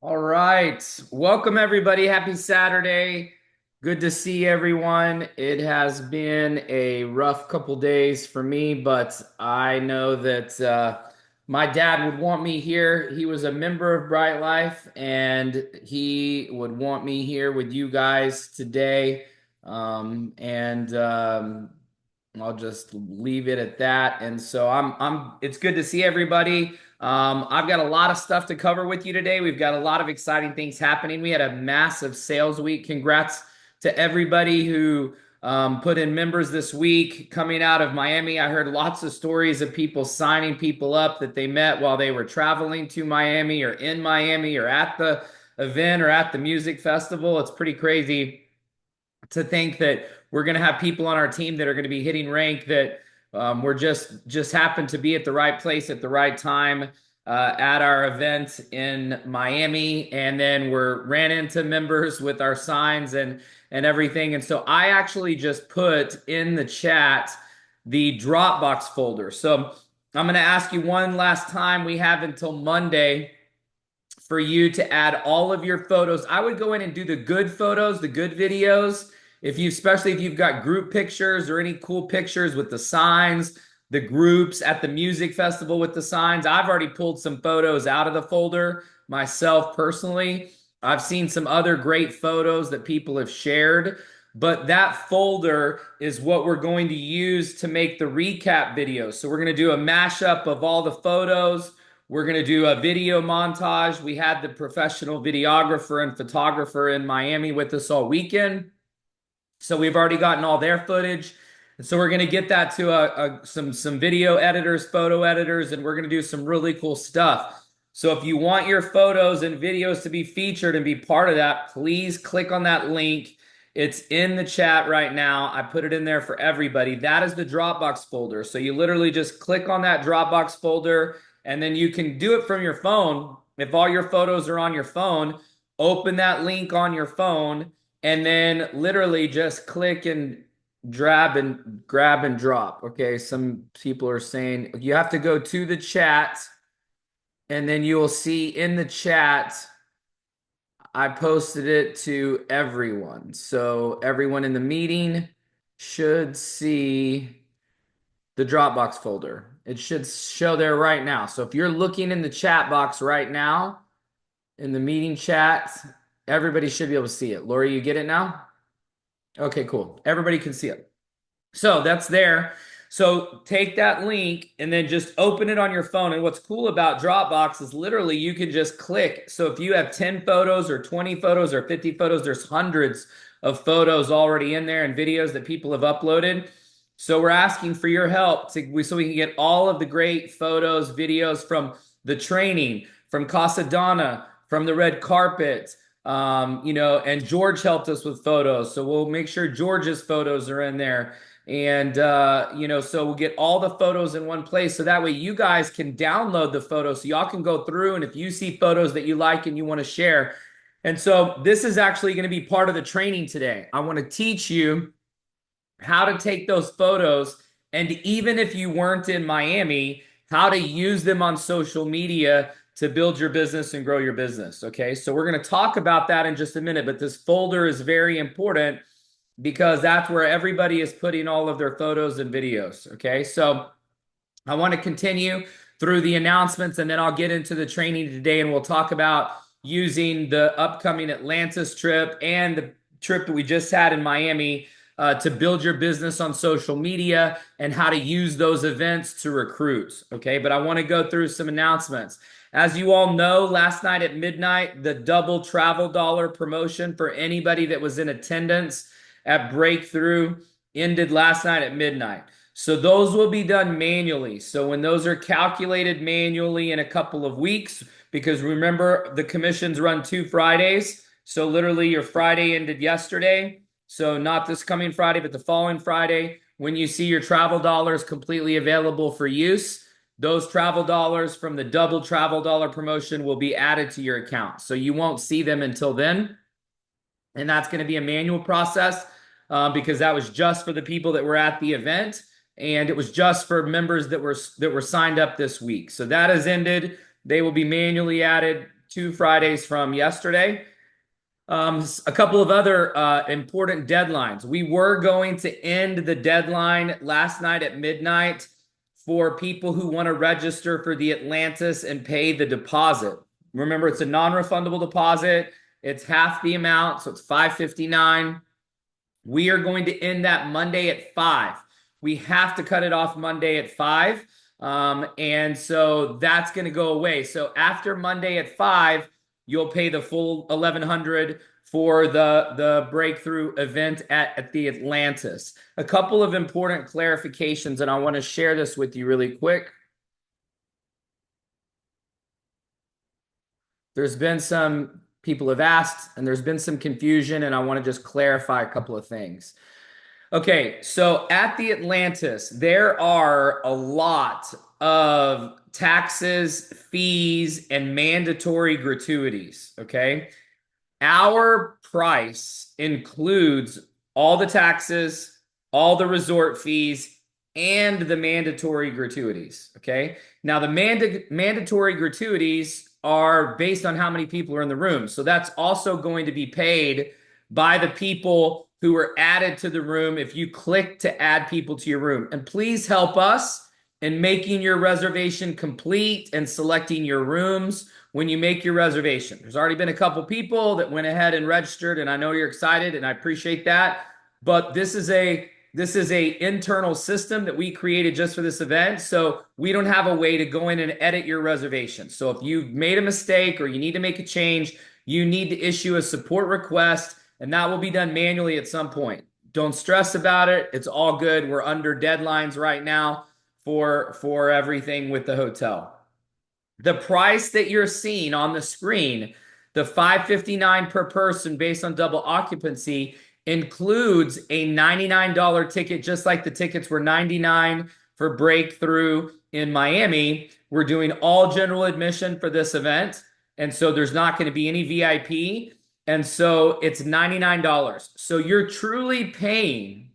All right. Welcome, everybody. Happy Saturday. Good to see everyone. It has been a rough couple days for me, but I know that my dad would want me here. He was a member of Bryte Lyfe, and he would want me here with you guys today. And I'll just leave it at that. And so it's good to see everybody. I've got a lot of stuff to cover with you today. We've got a lot of exciting things happening. We had a massive sales week. Congrats to everybody who put in members this week coming out of Miami. I heard lots of stories of people signing people up that they met while they were traveling to Miami or in Miami or at the event or at the music festival. It's pretty crazy to think that we're going to have people on our team that are going to be hitting rank that we're just happened to be at the right place at the right time at our event in Miami, and then we're ran into members with our signs and everything. And so I actually just put in the chat the Dropbox folder. So I'm going to ask you one last time. We have until Monday for you to add all of your photos. I would go in and do the good photos, the good videos. Especially if you've got group pictures or any cool pictures with the signs, the groups at the music festival with the signs. I've already pulled some photos out of the folder myself personally. I've seen some other great photos that people have shared, but that folder is what we're going to use to make the recap videos. So we're going to do a mashup of all the photos. We're going to do a video montage. We had the professional videographer and photographer in Miami with us all weekend. So we've already gotten all their footage. And so we're going to get that to some video editors, photo editors, and we're going to do some really cool stuff. So if you want your photos and videos to be featured and be part of that, please click on that link. It's in the chat right now. I put it in there for everybody. That is the Dropbox folder. So you literally just click on that Dropbox folder, and then you can do it from your phone. If all your photos are on your phone, open that link on your phone and then literally just click and grab and drop. Okay, some people are saying you have to go to the chat, and then you will see in the chat I posted it to everyone. So everyone in the meeting should see the Dropbox folder. It should show there right now. So if you're looking in the chat box right now, in the meeting chat, everybody should be able to see it. Lori, you get it now? Okay, cool. Everybody can see it. So that's there. So take that link and then just open it on your phone. And what's cool about Dropbox is literally you can just click. So if you have 10 photos or 20 photos or 50 photos, there's hundreds of photos already in there and videos that people have uploaded. So we're asking for your help so we can get all of the great photos, videos from the training, from Casa Donna, from the red carpet, and George helped us with photos. So we'll make sure George's photos are in there. And, so we'll get all the photos in one place. So that way you guys can download the photos. So y'all can go through. And if you see photos that you like and you want to share. And so this is actually going to be part of the training today. I want to teach you how to take those photos. And even if you weren't in Miami, how to use them on social media to build your business and grow your business. Okay. So we're going to talk about that in just a minute. But this folder is very important because that's where everybody is putting all of their photos and videos. Okay, so I want to continue through the announcements and then I'll get into the training today and we'll talk about using the upcoming Atlantis trip and the trip that we just had in Miami to build your business on social media and how to use those events to recruit. Okay, but I want to go through some announcements. As you all know, last night at midnight, the double travel dollar promotion for anybody that was in attendance at Breakthrough ended last night at midnight. So those will be done manually. So when those are calculated manually in a couple of weeks, because remember the commissions run 2 Fridays. So literally your Friday ended yesterday. So not this coming Friday, but the following Friday, when you see your travel dollars completely available for use, those travel dollars from the double travel dollar promotion will be added to your account. So you won't see them until then. And that's going to be a manual process because that was just for the people that were at the event, and it was just for members that were signed up this week. So that has ended. They will be manually added 2 Fridays from yesterday. A couple of other important deadlines. We were going to end the deadline last night at midnight for people who want to register for the Atlantis and pay the deposit. Remember, it's a non-refundable deposit. It's half the amount, so it's $559. We are going to end that Monday at 5. We have to cut it off Monday at 5. And so that's going to go away. So after Monday at 5, you'll pay the full $1,100 for the breakthrough event at the Atlantis. A couple of important clarifications, and I want to share this with you really quick. There's been some people have asked, and there's been some confusion, and I want to just clarify a couple of things. Okay, so at the Atlantis, there are a lot of taxes, fees, and mandatory gratuities, okay? Our price includes all the taxes, all the resort fees, and the mandatory gratuities, okay? Now, the mandatory gratuities are based on how many people are in the room. So that's also going to be paid by the people who are added to the room if you click to add people to your room. And please help us in making your reservation complete and selecting your rooms when you make your reservation. There's already been a couple people that went ahead and registered, and I know you're excited, and I appreciate that. But this is a internal system that we created just for this event. So we don't have a way to go in and edit your reservation. So if you've made a mistake or you need to make a change, you need to issue a support request, and that will be done manually at some point. Don't stress about it. It's all good. We're under deadlines right now for everything with the hotel. The price that you're seeing on the screen, the $559 per person based on double occupancy, includes a $99 ticket, just like the tickets were $99 for Breakthrough in Miami. We're doing all general admission for this event, and so there's not going to be any VIP, and so it's $99. So you're truly paying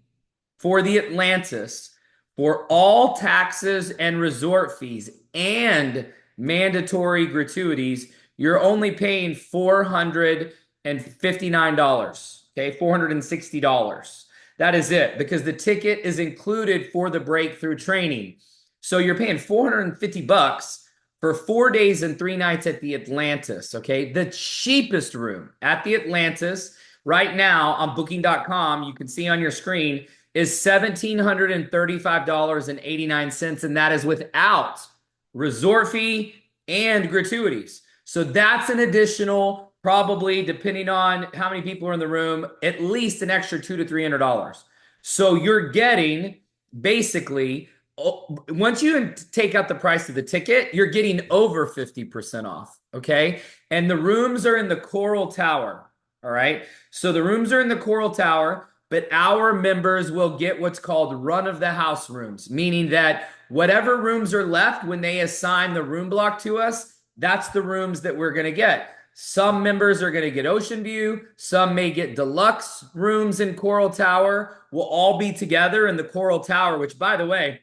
for the Atlantis for all taxes and resort fees and mandatory gratuities. You're only paying $459. Okay, $460. That is it, because the ticket is included for the breakthrough training. So you're paying $450 for 4 days and 3 nights at the Atlantis. Okay, the cheapest room at the Atlantis right now on booking.com, you can see on your screen, is $1,735.89, and that is without resort fee and gratuities. So that's an additional, probably depending on how many people are in the room, at least an extra $200 to $300. So you're getting basically, once you take out the price of the ticket, you're getting over 50% off, okay? And the rooms are in the Coral Tower, all right? So the rooms are in the Coral Tower, but our members will get what's called run of the house rooms, meaning that whatever rooms are left when they assign the room block to us, that's the rooms that we're going to get. Some members are going to get Ocean View. Some may get deluxe rooms in Coral Tower. We'll all be together in the Coral Tower, which, by the way,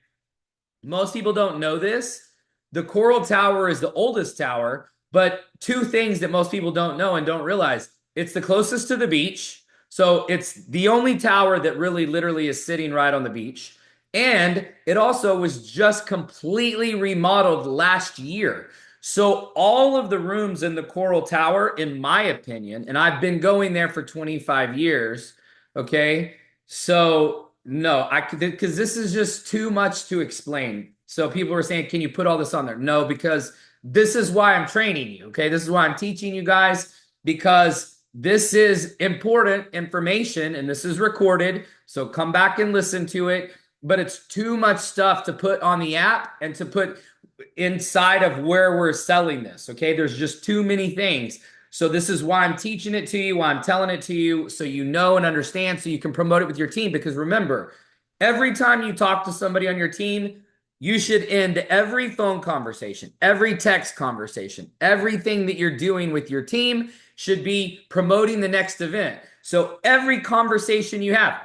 most people don't know this. The Coral Tower is the oldest tower, but two things that most people don't know and don't realize. It's the closest to the beach. So it's the only tower that really literally is sitting right on the beach. And it also was just completely remodeled last year. So all of the rooms in the Coral Tower, in my opinion, and I've been going there for 25 years, okay? So no, because this is just too much to explain. So people were saying, can you put all this on there? No, because this is why I'm training you, okay? This is why I'm teaching you guys, because this is important information and this is recorded. So come back and listen to it, but it's too much stuff to put on the app and to put inside of where we're selling this, okay? There's just too many things. So this is why I'm teaching it to you, why I'm telling it to you, so you know and understand, so you can promote it with your team. Because remember, every time you talk to somebody on your team, you should end every phone conversation, every text conversation, everything that you're doing with your team should be promoting the next event. So every conversation you have,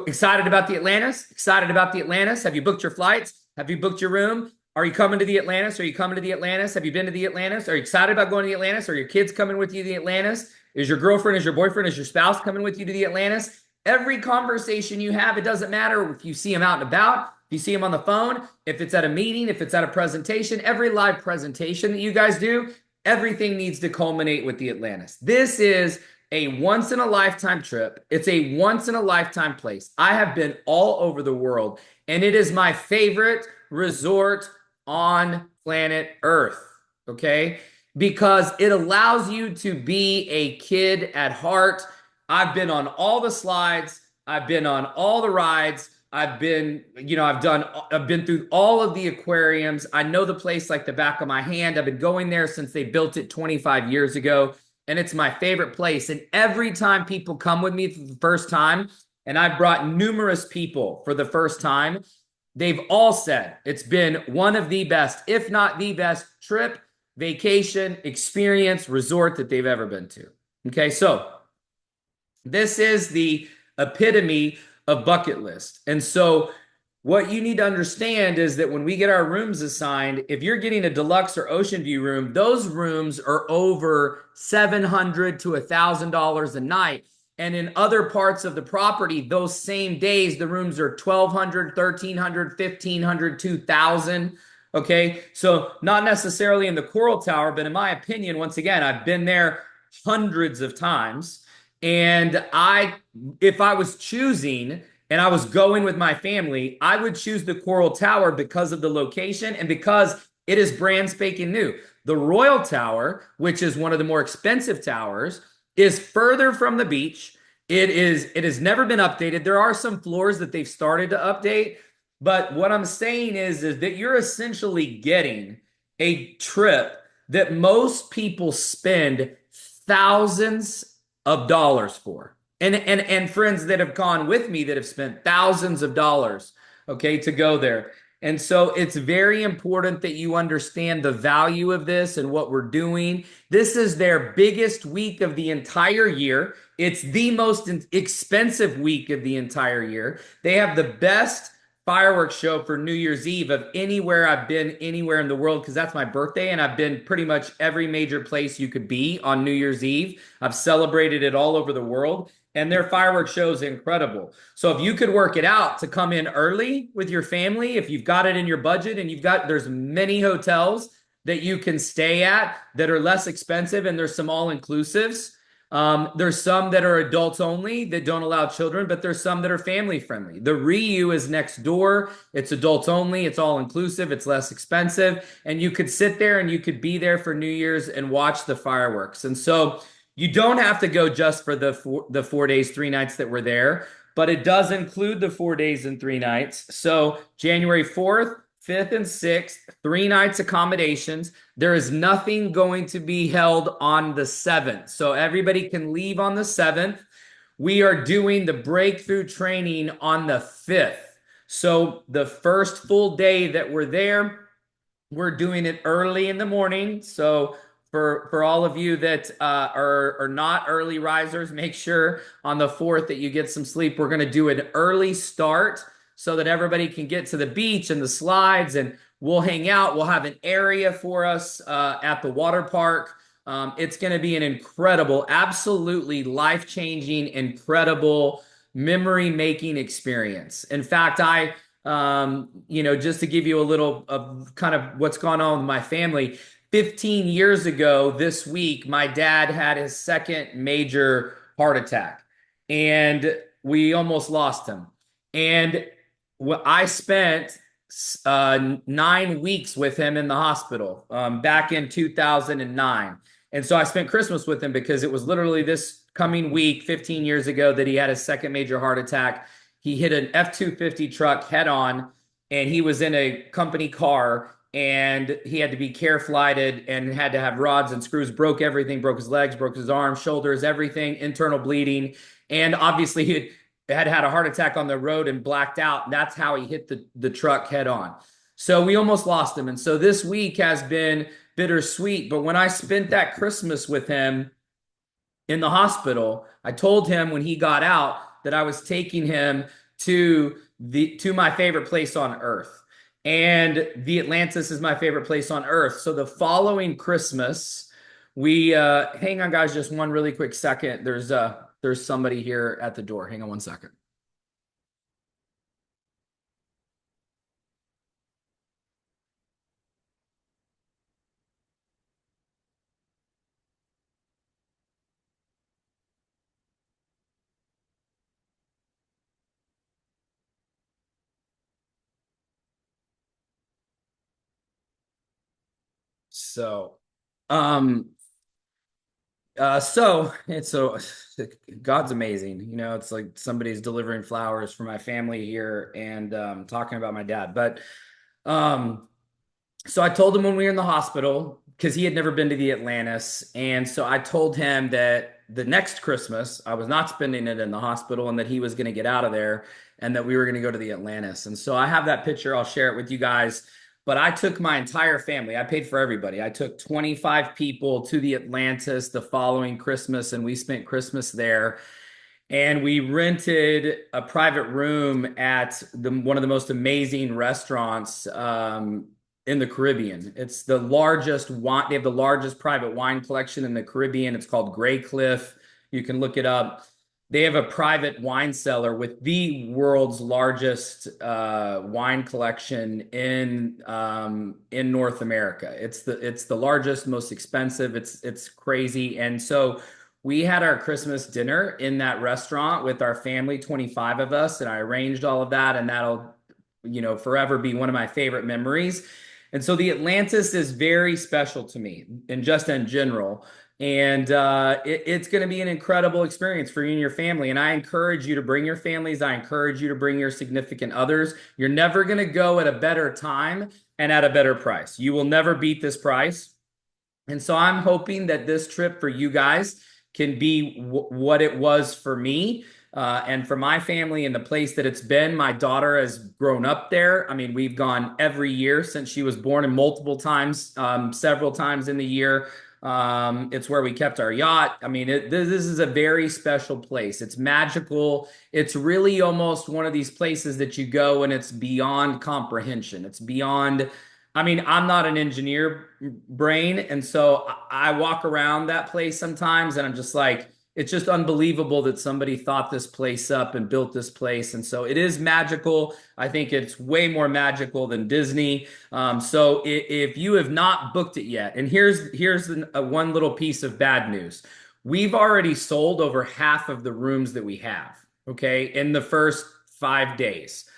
excited about the Atlantis? Excited about the Atlantis? Have you booked your flights? Have you booked your room? Are you coming to the Atlantis? Are you coming to the Atlantis? Have you been to the Atlantis? Are you excited about going to the Atlantis? Are your kids coming with you to the Atlantis? Is your girlfriend, is your boyfriend, is your spouse coming with you to the Atlantis? Every conversation you have, it doesn't matter if you see them out and about, if you see them on the phone, if it's at a meeting, if it's at a presentation, every live presentation that you guys do, everything needs to culminate with the Atlantis. This is a once in a lifetime trip. It's a once in a lifetime place. I have been all over the world, and it is my favorite resort on planet Earth. Okay. Because it allows you to be a kid at heart. I've been on all the slides, I've been on all the rides. I've been, I've been through all of the aquariums. I know the place like the back of my hand. I've been going there since they built it 25 years ago, and it's my favorite place. And every time people come with me for the first time, and I've brought numerous people for the first time, they've all said it's been one of the best, if not the best trip, vacation, experience, resort that they've ever been to. Okay, so this is the epitome of bucket list. And so what you need to understand is that when we get our rooms assigned, if you're getting a deluxe or ocean view room, those rooms are over $700 to $1,000 a night. And in other parts of the property, those same days, the rooms are $1,200, $1,300, $1,500, $2,000. Okay, so not necessarily in the Coral Tower, but in my opinion, once again, I've been there hundreds of times. And if I was choosing and I was going with my family, I would choose the Coral Tower because of the location and because it is brand spanking new. The Royal Tower, which is one of the more expensive towers, is further from the beach. It has never been updated. There are some floors that they've started to update, but what I'm saying is that you're essentially getting a trip that most people spend thousands of dollars for. And friends that have gone with me that have spent thousands of dollars, okay, to go there. And so it's very important that you understand the value of this and what we're doing. This is their biggest week of the entire year. It's the most expensive week of the entire year. They have the best fireworks show for New Year's Eve of anywhere I've been anywhere in the world, because that's my birthday and I've been pretty much every major place you could be on New Year's Eve. I've celebrated it all over the world, and their fireworks show is incredible. So if you could work it out to come in early with your family, if you've got it in your budget, and there's many hotels that you can stay at that are less expensive, and there's some all-inclusives. There's some that are adults only that don't allow children, but there's some that are family friendly. The Ryu is next door. It's adults only. It's all inclusive. It's less expensive. And you could sit there and you could be there for New Year's and watch the fireworks. And so you don't have to go just for the 4 days, 3 nights that we're there, but it does include the 4 days and 3 nights. So January 4th, 5th, and 6th, 3 nights accommodations. There is nothing going to be held on the 7th. So everybody can leave on the 7th. We are doing the breakthrough training on the 5th. So the first full day that we're there, we're doing it early in the morning. So for all of you that are not early risers, make sure on the 4th that you get some sleep. We're going to do an early start so that everybody can get to the beach and the slides, and we'll hang out. We'll have an area for us at the water park. It's going to be an incredible, absolutely life-changing, incredible memory-making experience. In fact, just to give you a little of kind of what's gone on with my family, 15 years ago this week, my dad had his second major heart attack, and we almost lost him. And I spent 9 weeks with him in the hospital back in 2009. And so I spent Christmas with him because it was literally this coming week, 15 years ago, that he had his second major heart attack. He hit an F-250 truck head on, and he was in a company car, and he had to be care flighted and had to have rods and screws, broke everything, broke his legs, broke his arms, shoulders, everything, internal bleeding. And obviously he had a heart attack on the road and blacked out. That's how he hit the truck head on. So we almost lost him. And so this week has been bittersweet. But when I spent that Christmas with him in the hospital, I told him when he got out that I was taking him to my favorite place on earth. And the Atlantis is my favorite place on earth. So the following Christmas, we hang on, guys, just one really quick second. There's somebody here at the door. Hang on one second. So, um, so it's so God's amazing. You know, it's like somebody's delivering flowers for my family here and talking about my dad. But um, so I told him when we were in the hospital because he had never been to the Atlantis, and so I told him that the next Christmas I was not spending it in the hospital, and that he was going to get out of there, and that we were going to go to the Atlantis. And so I have that picture. I'll share it with you guys. But I took my entire family. I paid for everybody. I took 25 people to the Atlantis the following Christmas, and we spent Christmas there, and we rented a private room at one of the most amazing restaurants in the Caribbean. It's the largest wine. They have the largest private wine collection in the Caribbean. It's called Grey Cliff. You can look it up. They have a private wine cellar with the world's largest wine collection in North America. It's the largest, most expensive. It's crazy, and so we had our Christmas dinner in that restaurant with our family, 25 of us, and I arranged all of that, and that'll, forever be one of my favorite memories. And so the Atlantis is very special to me, and just in general. And it's going to be an incredible experience for you and your family. And I encourage you to bring your families. I encourage you to bring your significant others. You're never going to go at a better time and at a better price. You will never beat this price. And so I'm hoping that this trip for you guys can be what it was for me and for my family and the place that it's been. My daughter has grown up there. I mean, we've gone every year since she was born, and multiple times, several times in the year. It's where we kept our yacht. I mean, this is a very special place. It's magical. It's really almost one of these places that you go and it's beyond comprehension. It's beyond. I mean, I'm not an engineer brain, and so I walk around that place sometimes, and I'm just like, it's just unbelievable that somebody thought this place up and built this place. And so it is magical. I think it's way more magical than Disney. So if you have not booked it yet, and here's one little piece of bad news. We've already sold over half of the rooms that we have, okay, in the first 5 days.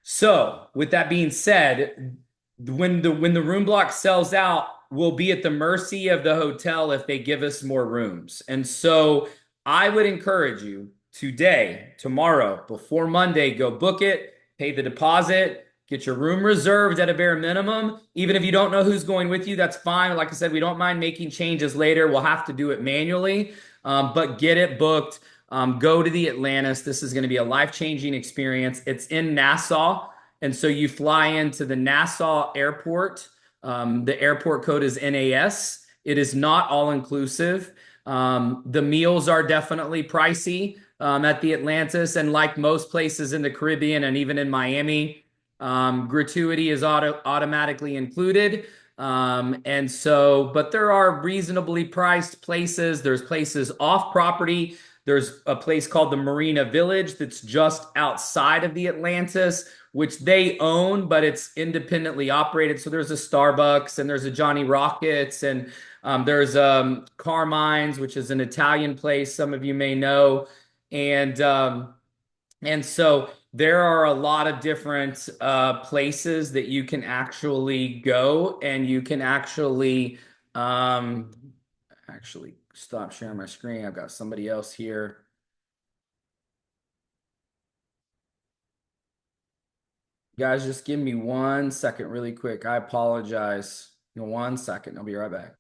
So, with that being said, when the room block sells out, we'll be at the mercy of the hotel if they give us more rooms. And so, I would encourage you today, tomorrow, before Monday, go book it, pay the deposit, get your room reserved at a bare minimum. Even if you don't know who's going with you, that's fine. Like I said, we don't mind making changes later. We'll have to do it manually, but get it booked. Go to the Atlantis. This is going to be a life-changing experience. It's in Nassau, and so you fly into the Nassau airport. The airport code is NAS. It is not all-inclusive. The meals are definitely pricey at the Atlantis, and like most places in the Caribbean and even in Miami, gratuity is automatically included. And so, but there are reasonably priced places. There's places off property. There's a place called the Marina Village that's just outside of the Atlantis, which they own, but it's independently operated. So there's a Starbucks and there's a Johnny Rockets and there's Carmine's, which is an Italian place some of you may know. And and so there are a lot of different places that you can actually go, and you can actually stop sharing my screen. I've got somebody else here. Guys, just give me 1 second really quick. I apologize. 1 second. I'll be right back.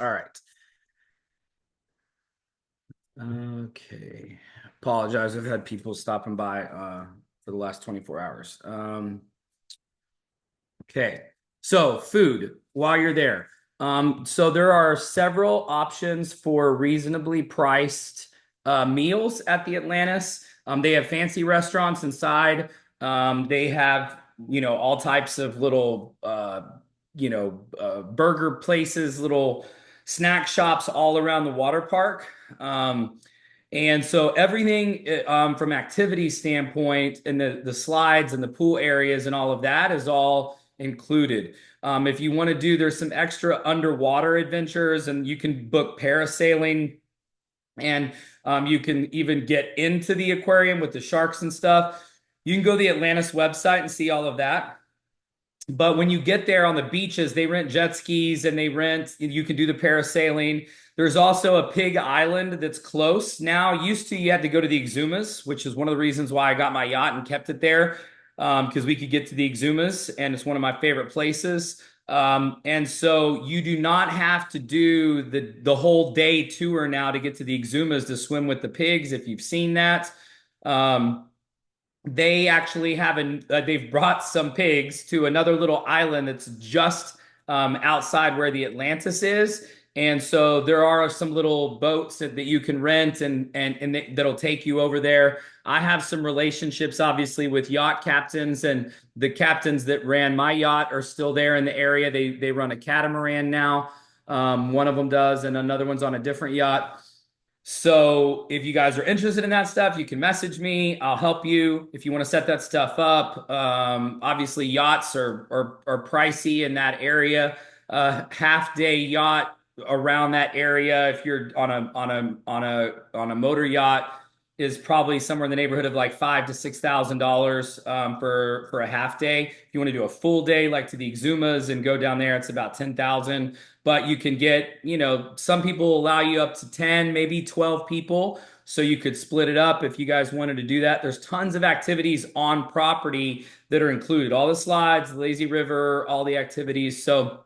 All right. Okay. Apologize. I've had people stopping by for the last 24 hours. Okay. So, food while you're there. So there are several options for reasonably priced meals at the Atlantis. They have fancy restaurants inside. They have, all types of little, burger places, little snack shops all around the water park. And so everything from activity standpoint and the slides and the pool areas and all of that is all included. If you want to do, there's some extra underwater adventures, and you can book parasailing, and you can even get into the aquarium with the sharks and stuff. You can go to the Atlantis website and see all of that. But when you get there on the beaches, they rent jet skis and you can do the parasailing. There's also a pig island that's close. Now, used to, you had to go to the Exumas, which is one of the reasons why I got my yacht and kept it there, because we could get to the Exumas, and it's one of my favorite places. And so you do not have to do the whole day tour now to get to the Exumas to swim with the pigs, if you've seen that. They actually they've brought some pigs to another little island that's just outside where the Atlantis is. And so there are some little boats that you can rent, and that'll take you over there. I have some relationships, obviously, with yacht captains, and the captains that ran my yacht are still there in the area. They run a catamaran now. One of them does, and another one's on a different yacht. So if you guys are interested in that stuff, you can message me. I'll help you if you want to set that stuff up. Obviously, yachts are pricey in that area. Half day yacht around that area, if you're on a motor yacht, is probably somewhere in the neighborhood of like $5,000 to $6,000 for a half day. If you want to do a full day, like to the Exumas and go down there, it's about 10,000. But you can get, some people allow you up to 10, maybe 12 people. So you could split it up if you guys wanted to do that. There's tons of activities on property that are included. All the slides, the lazy river, all the activities. So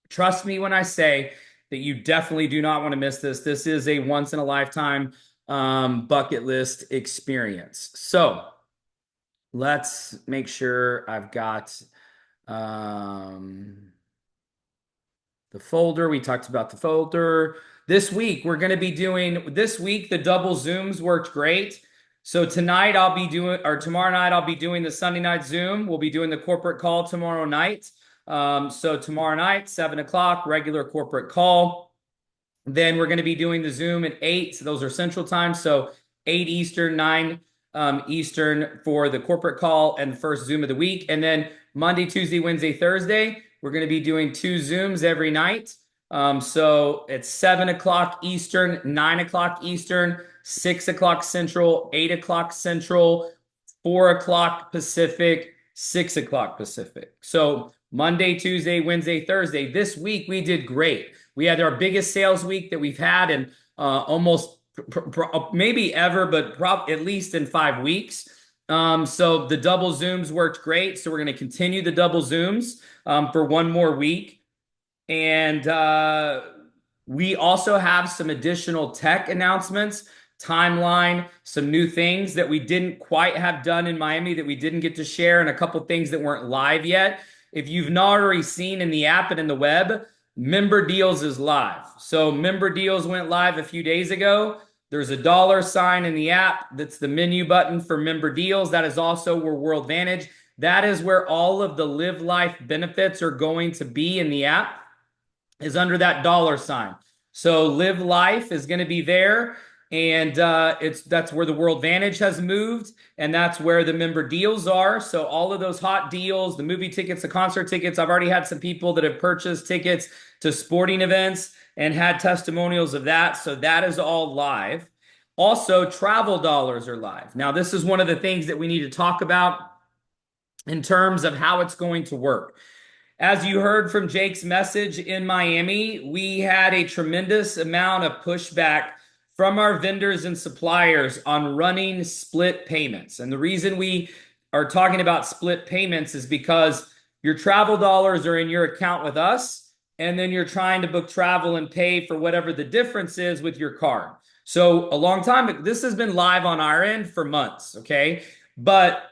trust me when I say that you definitely do not want to miss this. This is a once in a lifetime bucket list experience. So let's make sure I've got the folder. We talked about the folder. This week, we're going to be doing, the double Zooms worked great. So tonight I'll be doing, or tomorrow night I'll be doing the Sunday night Zoom. We'll be doing the corporate call tomorrow night. So tomorrow night, 7 o'clock, regular corporate call. Then we're going to be doing the Zoom at 8. So those are Central Time. So 8 Eastern, 9 Eastern for the corporate call and the first Zoom of the week. And then Monday, Tuesday, Wednesday, Thursday, we're going to be doing 2 Zooms every night. So it's 7 o'clock Eastern, 9 o'clock Eastern, 6 o'clock Central, 8 o'clock Central, 4 o'clock Pacific, 6 o'clock Pacific. So Monday, Tuesday, Wednesday, Thursday. This week we did great. We had our biggest sales week that we've had in almost maybe ever, but at least in 5 weeks. So the double Zooms worked great. So we're going to continue the double Zooms for one more week. And we also have some additional tech announcements, timeline, some new things that we didn't quite have done in Miami that we didn't get to share, and a couple things that weren't live yet. If you've not already seen in the app and in the web, Member Deals is live. So Member Deals went live a few days ago. There's a $ in the app. That's the menu button for Member Deals. That is also where World Vantage. That is where all of the Live Life benefits are going to be in the app, is under that $. So Live Life is going to be there. And that's where the World Vantage has moved, and that's where the Member Deals are. So all of those hot deals, the movie tickets, the concert tickets, I've already had some people that have purchased tickets to sporting events and had testimonials of that. So that is all live. Also, travel dollars are live. Now, this is one of the things that we need to talk about in terms of how it's going to work. As you heard from Jake's message in Miami, we had a tremendous amount of pushback from our vendors and suppliers on running split payments. And the reason we are talking about split payments is because your travel dollars are in your account with us, and then you're trying to book travel and pay for whatever the difference is with your card. So a long time, this has been live on our end for months, okay? But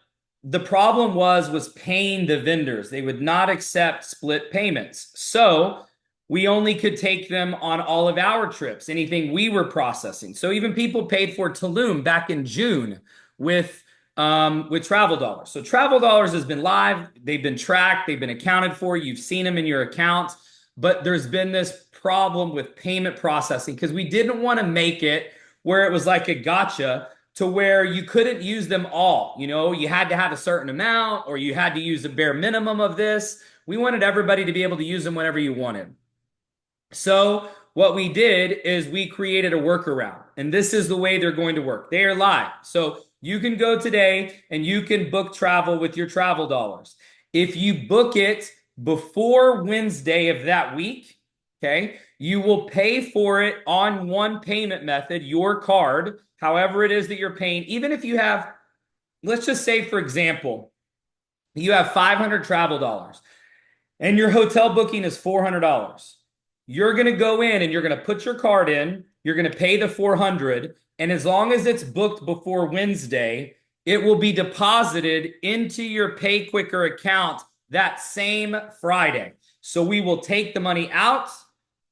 the problem was paying the vendors. They would not accept split payments. So we only could take them on all of our trips, anything we were processing. So even people paid for Tulum back in June with Travel Dollars. So Travel Dollars has been live. They've been tracked. They've been accounted for. You've seen them in your account. But there's been this problem with payment processing because we didn't want to make it where it was like a gotcha to where you couldn't use them all. You know, you had to have a certain amount or you had to use a bare minimum of this. We wanted everybody to be able to use them whenever you wanted. So what we did is we created a workaround, and this is the way they're going to work. They are live. So you can go today and you can book travel with your travel dollars. If you book it before Wednesday of that week, okay, you will pay for it on one payment method, your card, however it is that you're paying. Even if you have, let's just say, for example, you have 500 travel dollars and your hotel booking is $400. You're going to go in and you're going to put your card in, you're going to pay the 400, and as long as it's booked before Wednesday, it will be deposited into your Pay Quicker account that same Friday. So we will take the money out,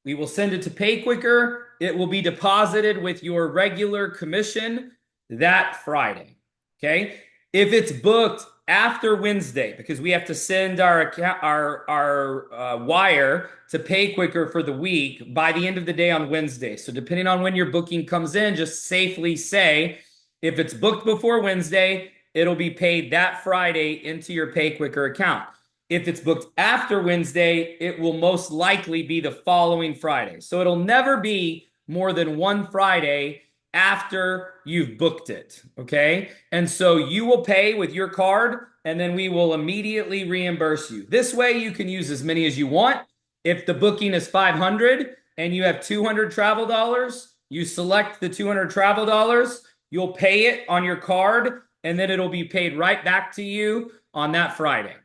we will send it to Pay Quicker, it will be deposited with your regular commission that Friday. Okay? If it's booked after Wednesday, because we have to send our account, our wire to Pay Quicker for the week by the end of the day on Wednesday. So depending on when your booking comes in, just safely say if it's booked before Wednesday, it'll be paid that Friday into your Pay Quicker account. If it's booked after Wednesday, it will most likely be the following Friday. So it'll never be more than one Friday after you've booked it, okay? And so you will pay with your card, and then we will immediately reimburse you. This way you can use as many as you want. If the booking is 500 and you have 200 travel dollars, you select the 200 travel dollars, you'll pay it on your card, and then it'll be paid right back to you on that Friday.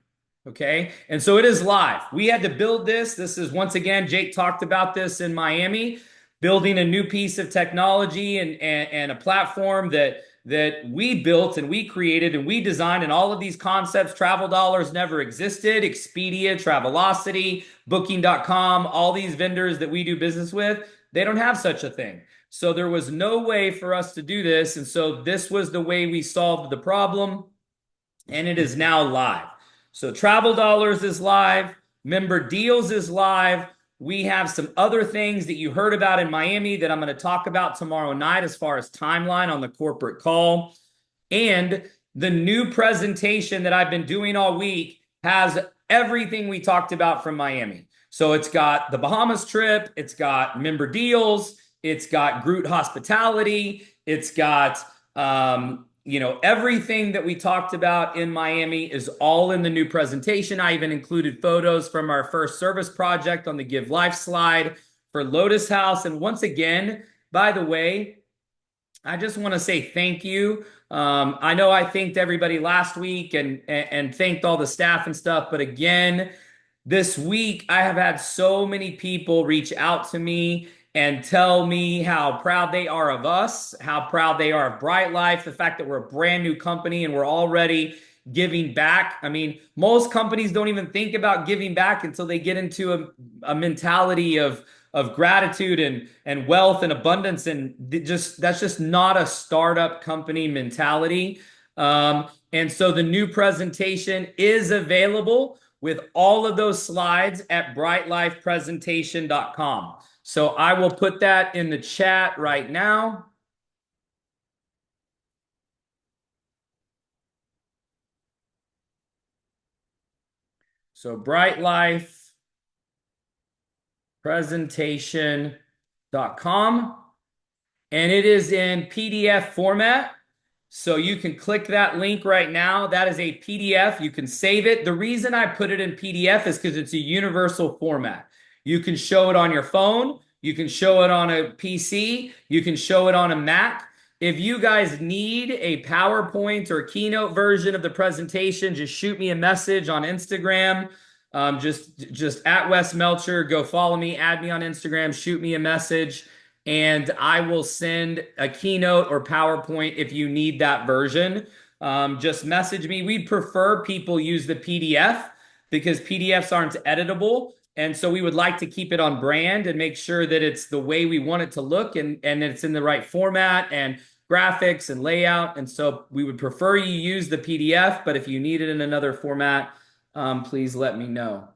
Okay. And so it is live. We had to build this. This is, once again, Jake talked about this in Miami, building a new piece of technology and a platform that we built and we created and we designed. And all of these concepts, travel dollars never existed. Expedia, Travelocity, Booking.com, all these vendors that we do business with, they don't have such a thing. So there was no way for us to do this. And so this was the way we solved the problem. And it is now live. So Travel Dollars is live. Member Deals is live. We have some other things that you heard about in Miami that I'm going to talk about tomorrow night as far as timeline on the corporate call. And the new presentation that I've been doing all week has everything we talked about from Miami. So it's got the Bahamas trip. It's got Member Deals. It's got Groot Hospitality. It's got everything that we talked about in Miami is all in the new presentation. I even included photos from our first service project on the Give Life slide for Lotus House. And once again, by the way, I just want to say thank you. I know I thanked everybody last week and thanked all the staff and stuff, but again, this week I have had so many people reach out to me and tell me how proud they are of us, how proud they are of Bryte Lyfe, the fact that we're a brand new company and we're already giving back. I mean, most companies don't even think about giving back until they get into a mentality of gratitude and wealth and abundance. And that's just not a startup company mentality. And so the new presentation is available with all of those slides at brytelifepresentation.com. So I will put that in the chat right now. So brytelifepresentation.com. And it is in PDF format. So you can click that link right now. That is a PDF. You can save it. The reason I put it in PDF is because it's a universal format. You can show it on your phone. You can show it on a PC. You can show it on a Mac. If you guys need a PowerPoint or Keynote version of the presentation, just shoot me a message on Instagram. Just at Wes Melcher. Go follow me, add me on Instagram, shoot me a message, and I will send a keynote or PowerPoint if you need that version. Just message me. We'd prefer people use the PDF because PDFs aren't editable. And so we would like to keep it on brand and make sure that it's the way we want it to look, and it's in the right format and graphics and layout. And so we would prefer you use the PDF, but if you need it in another format, please let me know.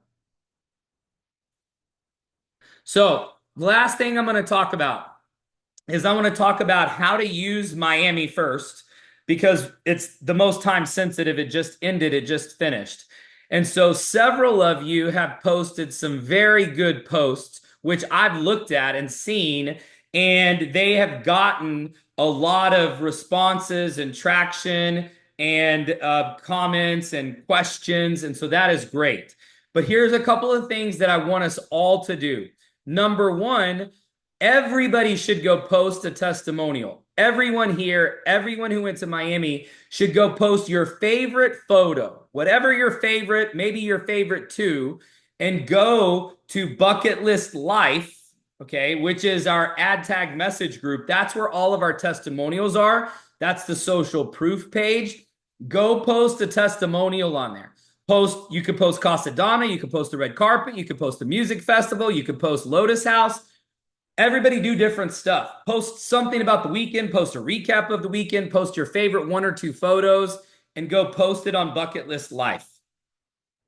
So the last thing I'm going to talk about is I want to talk about how to use Miami first because it's the most time sensitive. It just ended, it just finished. And so several of you have posted some very good posts, which I've looked at and seen, and they have gotten a lot of responses and traction and comments and questions. And so that is great. But here's a couple of things that I want us all to do. Number one, everybody should go post a testimonial. Everyone here, everyone who went to Miami should go post your favorite photo, whatever your favorite, maybe your favorite two, and go to Bucket List Life, okay, which is our ad tag message group. That's where all of our testimonials are. That's the social proof page. Go post a testimonial on there. You could post Casa Donna, you could post the red carpet, you could post the music festival, you could post Lotus House. Everybody do different stuff. Post something about the weekend, post a recap of the weekend, post your favorite one or two photos, and go post it on Bucket List Life.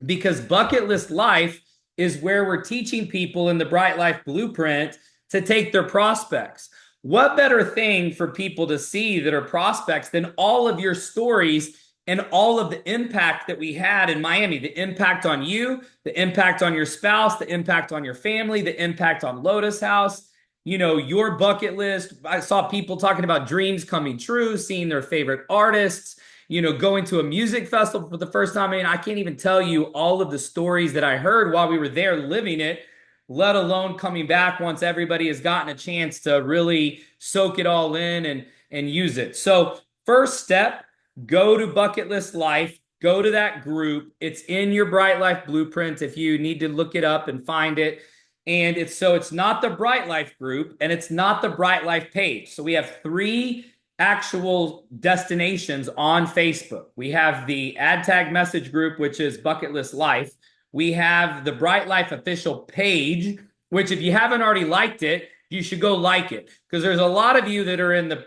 Because Bucket List Life is where we're teaching people in the Bryte Lyfe blueprint to take their prospects. What better thing for people to see that are prospects than all of your stories and all of the impact that we had in Miami, the impact on you, the impact on your spouse, the impact on your family, the impact on Lotus House, your bucket list. I saw people talking about dreams coming true, seeing their favorite artists, going to a music festival for the first time. I mean, I can't even tell you all of the stories that I heard while we were there living it, let alone coming back once everybody has gotten a chance to really soak it all in and use it. So first step, go to Bucket List Life, go to that group. It's in your Bryte Lyfe blueprint if you need to look it up and find it. And it's not the Bryte Lyfe group and it's not the Bryte Lyfe page. So we have three actual destinations on Facebook. We have the ad tag message group, which is Bucket List Life. We have the Bryte Lyfe official page, which if you haven't already liked it, you should go like it, because there's a lot of you that are in the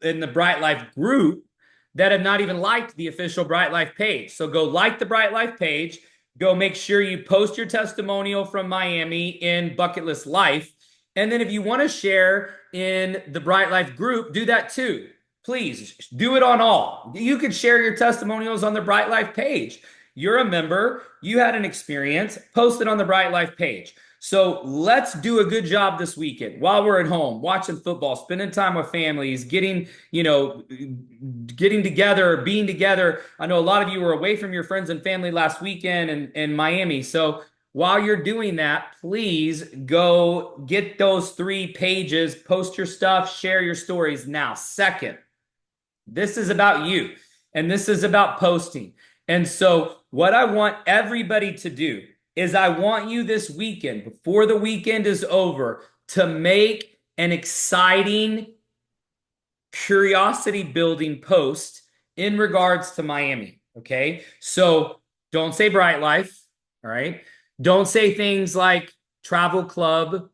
Bryte Lyfe group that have not even liked the official Bryte Lyfe page. So go like the Bryte Lyfe page. Go make sure you post your testimonial from Miami in Bucket List Life. And then if you want to share in the Bryte Lyfe group, do that too. Please do it on all. You can share your testimonials on the Bryte Lyfe page. You're a member, you had an experience, post it on the Bryte Lyfe page. So let's do a good job this weekend while we're at home, watching football, spending time with families, getting together, being together. I know a lot of you were away from your friends and family last weekend in Miami. So while you're doing that, please go get those three pages, post your stuff, share your stories now. Second, this is about you and this is about posting. And so what I want everybody to do is I want you this weekend, before the weekend is over, to make an exciting, curiosity building post in regards to Miami. Okay. So don't say Bryte Lyfe. All right. Don't say things like travel club.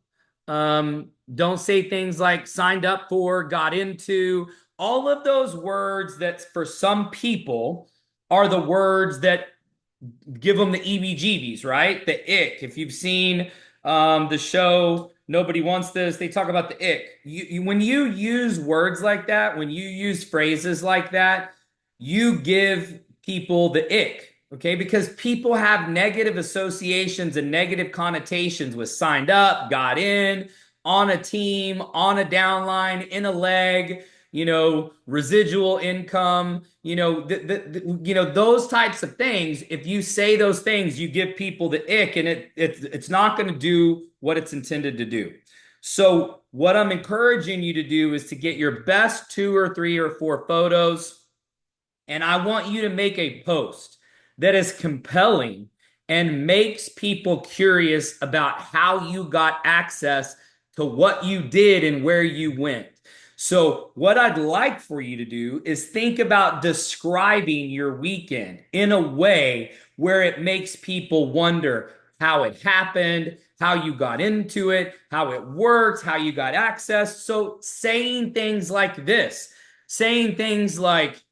Don't say things like signed up for, got into. All of those words that for some people are the words that give them the EBGBs, right? The ick. If you've seen the show Nobody Wants This, they talk about the ick. When you use words like that, when you use phrases like that, you give people the ick, okay? Because people have negative associations and negative connotations with signed up, got in, on a team, on a downline, in a leg, residual income, those types of things. If you say those things, you give people the ick, and it's not going to do what it's intended to do. So what I'm encouraging you to do is to get your best 2 or 3 or 4 photos, and I want you to make a post that is compelling and makes people curious about how you got access to what you did and where you went. So, what I'd like for you to do is think about describing your weekend in a way where it makes people wonder how it happened, how you got into it, how it worked, how you got access. So, saying things like this, saying things like,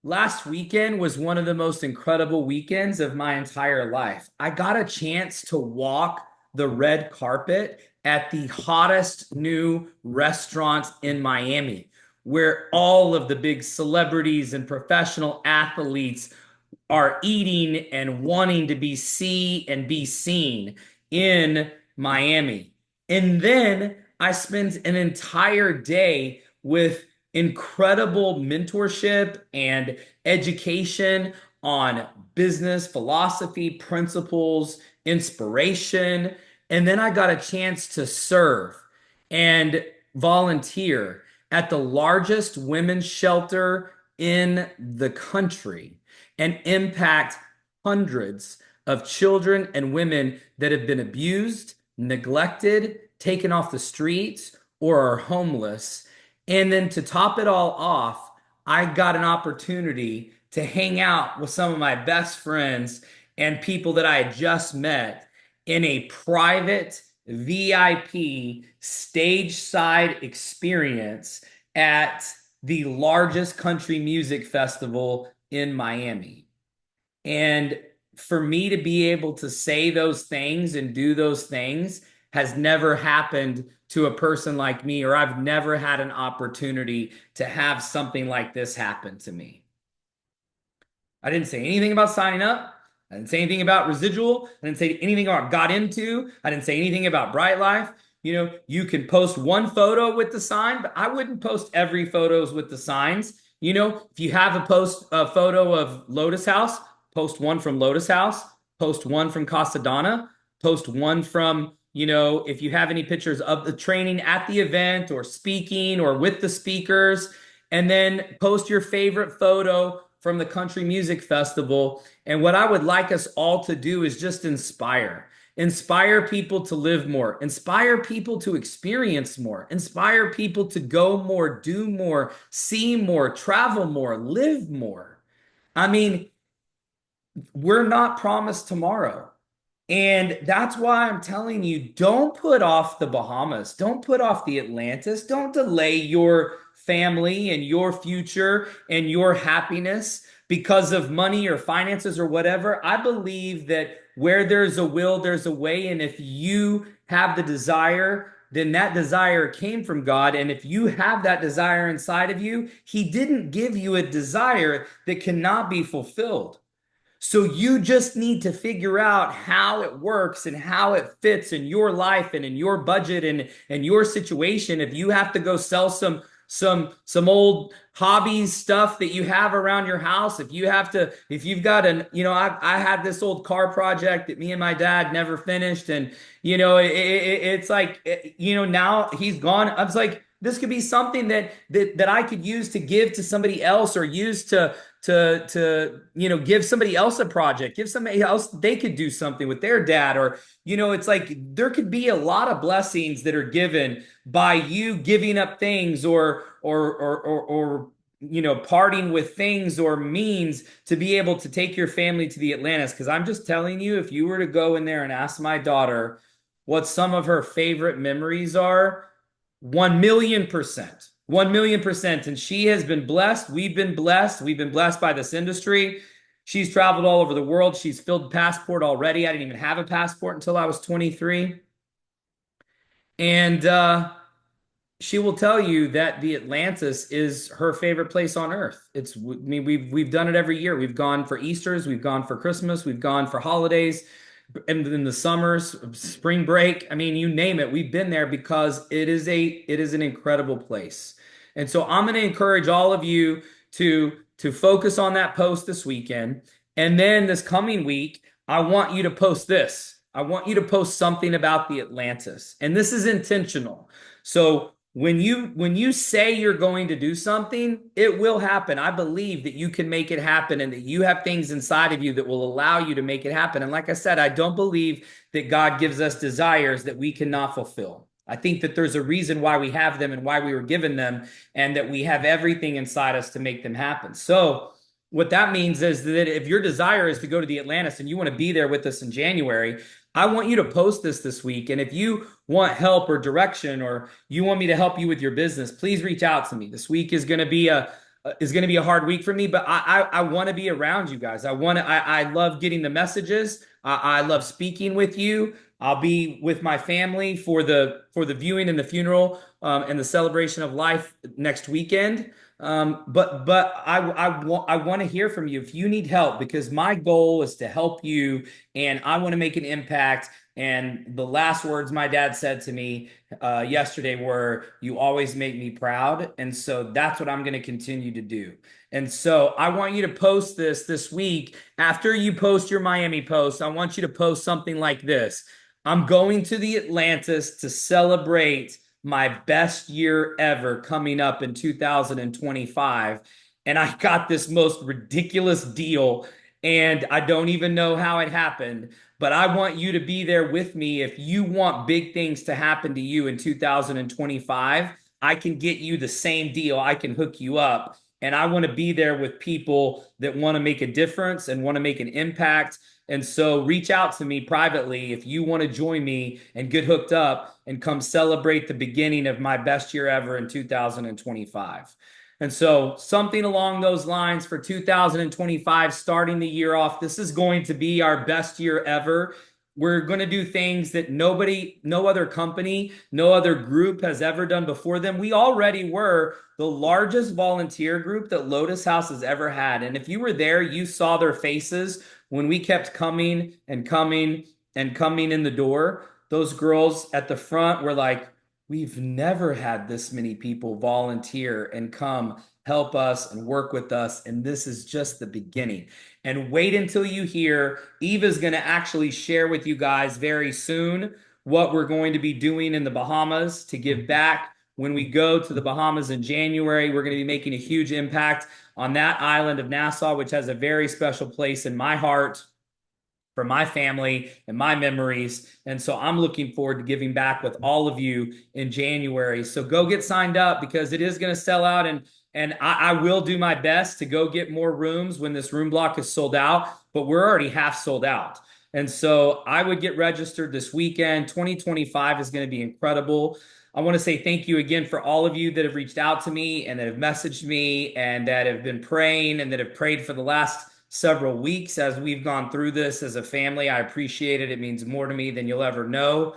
last weekend was one of the most incredible weekends of my entire life. I got a chance to walk the red carpet at the hottest new restaurant in Miami, where all of the big celebrities and professional athletes are eating and wanting to be seen in Miami. And then I spent an entire day with incredible mentorship and education on business, philosophy, principles, inspiration. And then I got a chance to serve and volunteer at the largest women's shelter in the country and impact hundreds of children and women that have been abused, neglected, taken off the streets, or are homeless. And then to top it all off, I got an opportunity to hang out with some of my best friends and people that I had just met in a private VIP stage side experience at the largest country music festival in Miami. And for me to be able to say those things and do those things has never happened to a person like me, or I've never had an opportunity to have something like this happen to me. I didn't say anything about signing up. I didn't say anything about residual. I didn't say anything about got into. I didn't say anything about Bryte Lyfe. You know, you can post one photo with the sign, but I wouldn't post every photos with the signs. You know, if you have a photo of Lotus House, post one from Lotus House, post one from Casa Donna, post one from, you know, if you have any pictures of the training at the event or speaking or with the speakers, and then post your favorite photo from the country music festival. And what I would like us all to do is just inspire people to live more, inspire people to experience more, inspire people to go more, do more, see more, travel more, live more. I mean, we're not promised tomorrow. And that's why I'm telling you, don't put off the Bahamas. Don't put off the Atlantis. Don't delay your family and your future and your happiness because of money or finances or whatever. I believe that where there's a will, there's a way. And if you have the desire, then that desire came from God. And if you have that desire inside of you, He didn't give you a desire that cannot be fulfilled. So you just need to figure out how it works and how it fits in your life and in your budget and your situation. If you have to go sell some old hobbies stuff that you have around your house, if you've got I had this old car project that me and my dad never finished, and it's like now he's gone. I was like, this could be something that I could use to give to somebody else, or use to give somebody else a project, give somebody else, they could do something with their dad. Or it's like there could be a lot of blessings that are given by you giving up things, or parting with things or means to be able to take your family to the Atlantis. Because I'm just telling you, if you were to go in there and ask my daughter what some of her favorite memories are, 1,000,000%. 1,000,000%. And she has been blessed. We've been blessed. We've been blessed by this industry. She's traveled all over the world. She's filled passport already. I didn't even have a passport until I was 23. And she will tell you that the Atlantis is her favorite place on earth. We've done it every year. We've gone for Easters, we've gone for Christmas, we've gone for holidays, and in the summers, spring break. I mean, you name it, we've been there because it is an incredible place. And so I'm going to encourage all of you to focus on that post this weekend. And then this coming week, I want you to post this. I want you to post something about the Atlantis. And this is intentional. So when you say you're going to do something, it will happen. I believe that you can make it happen and that you have things inside of you that will allow you to make it happen. And like I said, I don't believe that God gives us desires that we cannot fulfill. I think that there's a reason why we have them and why we were given them, and that we have everything inside us to make them happen. So what that means is that if your desire is to go to the Atlantis and you want to be there with us in January, I want you to post this week. And if you want help or direction, or you want me to help you with your business, please reach out to me. This week is going to be a hard week for me, but I want to be around you guys. I love getting the messages. I love speaking with you. I'll be with my family for the viewing and the funeral, and the celebration of life next weekend. But I want to hear from you if you need help, because my goal is to help you, and I want to make an impact. And the last words my dad said to me yesterday were, "You always make me proud." And so that's what I'm going to continue to do. And so I want you to post this week. After you post your Miami post, I want you to post something like this: I'm going to the Atlantis to celebrate my best year ever coming up in 2025. And I got this most ridiculous deal, and I don't even know how it happened. But I want you to be there with me. If you want big things to happen to you in 2025, I can get you the same deal. I can hook you up. And I want to be there with people that want to make a difference and want to make an impact. And so reach out to me privately if you want to join me and get hooked up and come celebrate the beginning of my best year ever in 2025. And so something along those lines for 2025, starting the year off. This is going to be our best year ever. We're going to do things that nobody, no other company, no other group has ever done before them. We already were the largest volunteer group that Lotus House has ever had. And if you were there, you saw their faces when we kept coming and coming and coming in the door. Those girls at the front were like, "We've never had this many people volunteer and come help us and work with us. And this is just the beginning." And wait until you hear, Eve is going to actually share with you guys very soon what we're going to be doing in the Bahamas to give back. When we go to the Bahamas in January, we're going to be making a huge impact on that island of Nassau, which has a very special place in my heart for my family and my memories. And so I'm looking forward to giving back with all of you in January. So go get signed up, because it is going to sell out. And I will do my best to go get more rooms when this room block is sold out, but we're already half sold out. And so I would get registered this weekend. 2025 is going to be incredible. I want to say thank you again for all of you that have reached out to me and that have messaged me and that have been praying and that have prayed for the last several weeks as we've gone through this as a family. I appreciate it. It means more to me than you'll ever know.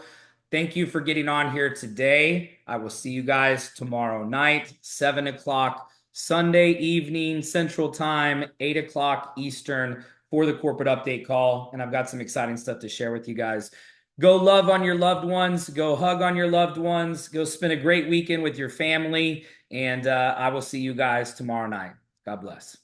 Thank you for getting on here today. I will see you guys tomorrow night, 7 o'clock, Sunday evening, Central Time, 8 o'clock Eastern, for the corporate update call. And I've got some exciting stuff to share with you guys. Go love on your loved ones. Go hug on your loved ones. Go spend a great weekend with your family. And I will see you guys tomorrow night. God bless.